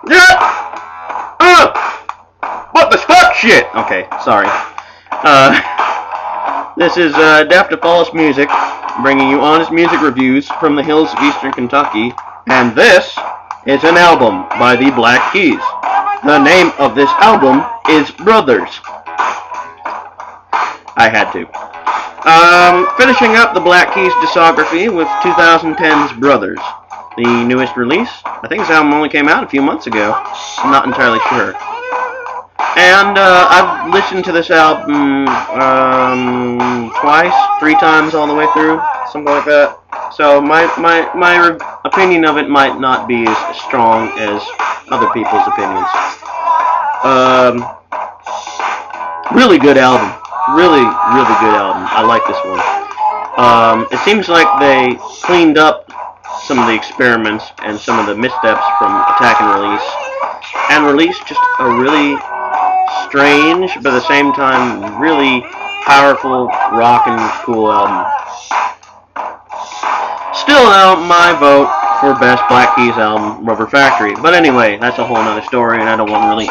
Yeah! What the fuck shit? Okay, sorry. This is Daft Apollos Music, bringing you honest music reviews from the hills of eastern Kentucky, and this is an album by the Black Keys. The name of this album is Brothers. I had to. Finishing up the Black Keys discography with 2010's Brothers, the newest release. I think this album only came out a few months ago. I'm not entirely sure. And I've listened to this album twice, 3 times all the way through, something like that. So my opinion of it might not be as strong as other people's opinions. Really good album. Really good album. I like this one. It seems like they cleaned up some of the experiments and some of the missteps from Attack and Release, and released just a really strange, but at the same time really powerful, rockin' cool album. Still though, my vote for best Black Keys album, Rubber Factory. But anyway, that's a whole nother story, and I don't want to really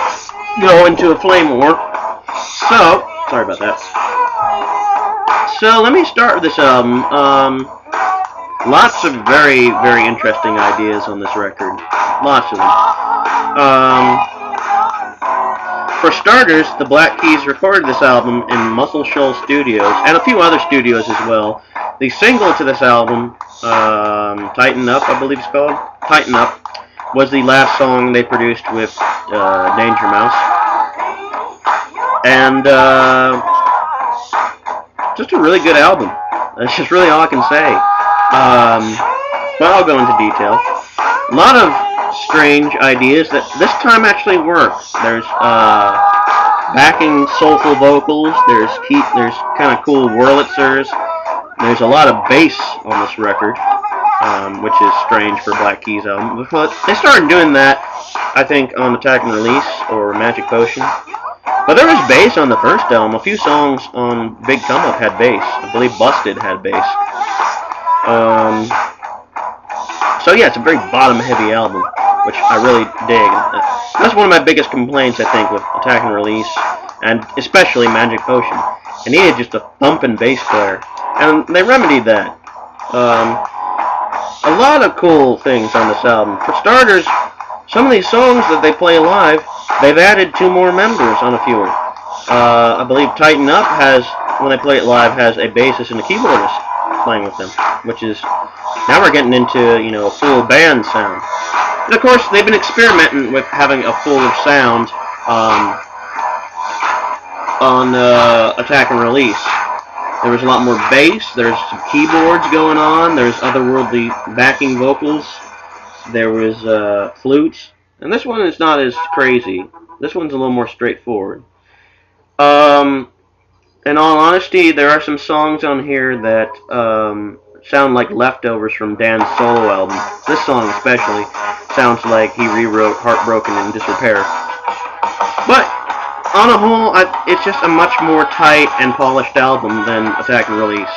go into a flame war. So, sorry about that. So let me start with this album. Lots of very interesting ideas on this record. Lots of them. For starters, the Black Keys recorded this album in Muscle Shoals Studios, and a few other studios as well. The single to this album, Tighten Up, I believe it's called, Tighten Up, was the last song they produced with Danger Mouse. And just a really good album. That's just really all I can say. But I'll go into detail. A lot of strange ideas that this time actually work. There's backing soulful vocals. There's kind of cool Wurlitzers. There's a lot of bass on this record, which is strange for a Black Keys album. But they started doing that, I think, on Attack and Release or Magic Potion. But there was bass on the first album. A few songs on Big Come Up had bass. I believe Busted had bass. So yeah, it's a very bottom-heavy album, which I really dig. That's one of my biggest complaints, I think, with Attack and Release, and especially Magic Potion. It needed just a thumping bass player, and they remedied that. A lot of cool things on this album. For starters, some of these songs that they play live, they've added 2 more members on a few. I believe Tighten Up when they play it live, has a bassist and a keyboardist playing with them, which is, now we're getting into, a full band sound. And of course, they've been experimenting with having a fuller sound on Attack and Release. There was a lot more bass, there's some keyboards going on, there's otherworldly backing vocals, there was flutes, and this one is not as crazy. This one's a little more straightforward. In all honesty, there are some songs on here that sound like leftovers from Dan's solo album. This song especially sounds like he rewrote Heartbroken in Disrepair. But on a whole, it's just a much more tight and polished album than Attack and Release.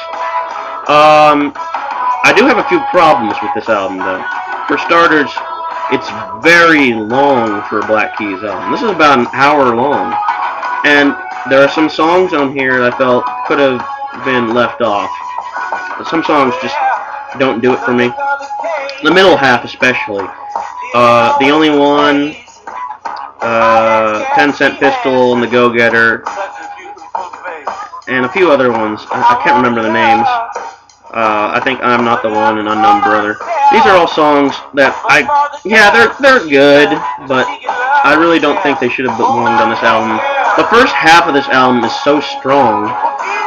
I do have a few problems with this album, though. For starters, it's very long for a Black Keys album. This is about an hour long, and there are some songs on here that I felt could have been left off. Some songs just don't do it for me. The middle half especially. The Only One, 10 Cent Pistol, and The Go-Getter, and a few other ones. I can't remember the names. I think I'm Not the One and Unknown Brother. These are all songs that they're good, but I really don't think they should have belonged on this album. The first half of this album is so strong.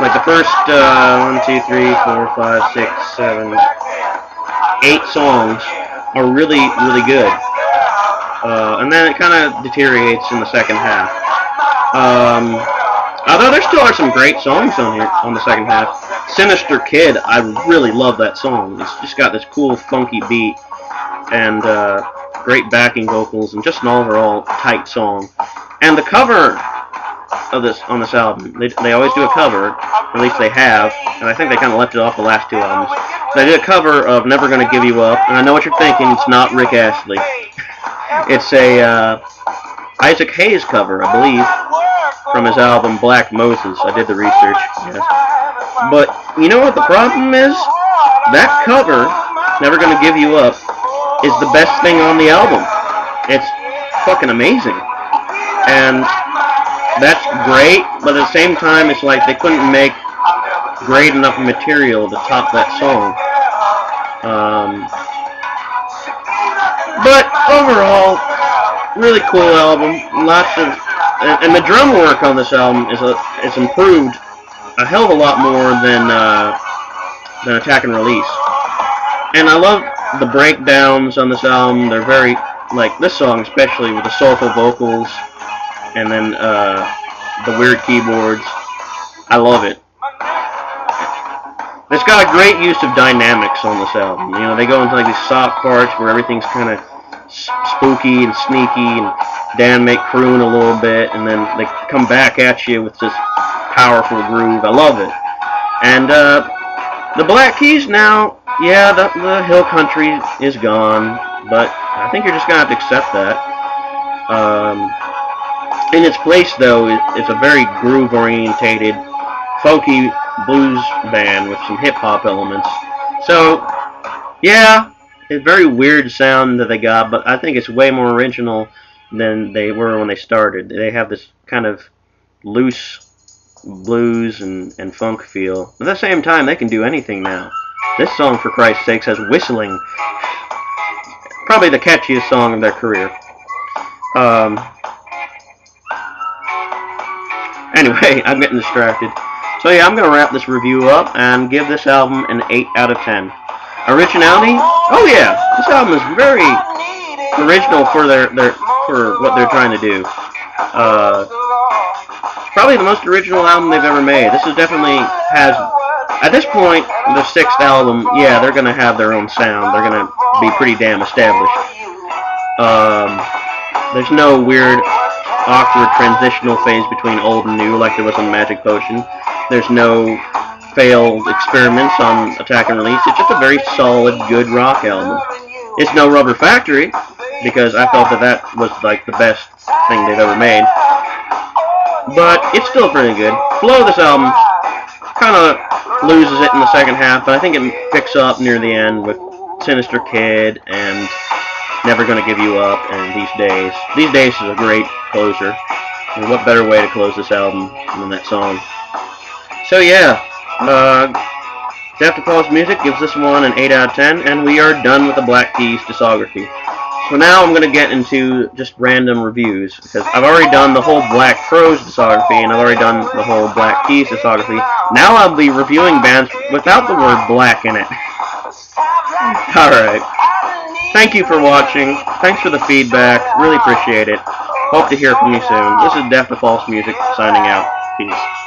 Like the first 1, 2, 3, 4, 5, 6, 7, 8 songs are really good. And then it kind of deteriorates in the second half. Although there still are some great songs on here on the second half. Sinister Kid, I really love that song. It's just got this cool, funky beat and great backing vocals and just an overall tight song. And the cover of this on this album, they always do a cover, or at least they have, and I think they kind of left it off the last 2 albums. They did a cover of Never Gonna Give You Up, and I know what you're thinking, it's not Rick Astley. It's a Isaac Hayes cover, I believe, from his album Black Moses. I did the research, yes. But you know what the problem is? That cover, Never Gonna Give You Up, is the best thing on the album. It's fucking amazing. And that's great, but at the same time, it's like they couldn't make great enough material to top that song. But overall, really cool album. Lots of, and the drum work on this album is improved a hell of a lot more than Attack and Release. And I love the breakdowns on this album. They're very, like this song especially, with the soulful vocals and then the weird keyboards. I love it. It's got a great use of dynamics on this album. You know, they go into like these soft parts where everything's kind of spooky and sneaky, and Dan may croon a little bit, and then they come back at you with this powerful groove. I love it. And the Black Keys now, yeah, the hill country is gone, but I think you're just going to have to accept that. In its place, though, it's a very groove-orientated, funky blues band with some hip-hop elements. So, yeah, it's a very weird sound that they got, but I think it's way more original than they were when they started. They have this kind of loose blues and funk feel. At the same time, they can do anything now. This song, for Christ's sakes, has whistling. Probably the catchiest song of their career. Anyway, I'm getting distracted. So yeah, I'm going to wrap this review up and give this album an 8 out of 10. Originality? Oh yeah, this album is very original for for what they're trying to do. It's probably the most original album they've ever made. This is definitely has, at this point, the 6th album, yeah, they're going to have their own sound. They're going to be pretty damn established. There's no weird, awkward transitional phase between old and new like there was on Magic Potion. There's no failed experiments on Attack and Release. It's just a very solid, good rock album. It's no Rubber Factory, because I felt that was like the best thing they've ever made. But it's still pretty good. Flow of this album kind of loses it in the second half, but I think it picks up near the end with Sinister Kid and Never Gonna Give You Up and These Days. These Days is a great closer. And what better way to close this album than that song? So yeah, Death to Paul's Music gives this one an 8 out of 10, and we are done with the Black Keys discography. So now I'm going to get into just random reviews, because I've already done the whole Black Crowes discography, and I've already done the whole Black Keys discography. Now I'll be reviewing bands without the word black in it. Alright. Thank you for watching. Thanks for the feedback. Really appreciate it. Hope to hear from you soon. This is Death to False Music, signing out. Peace.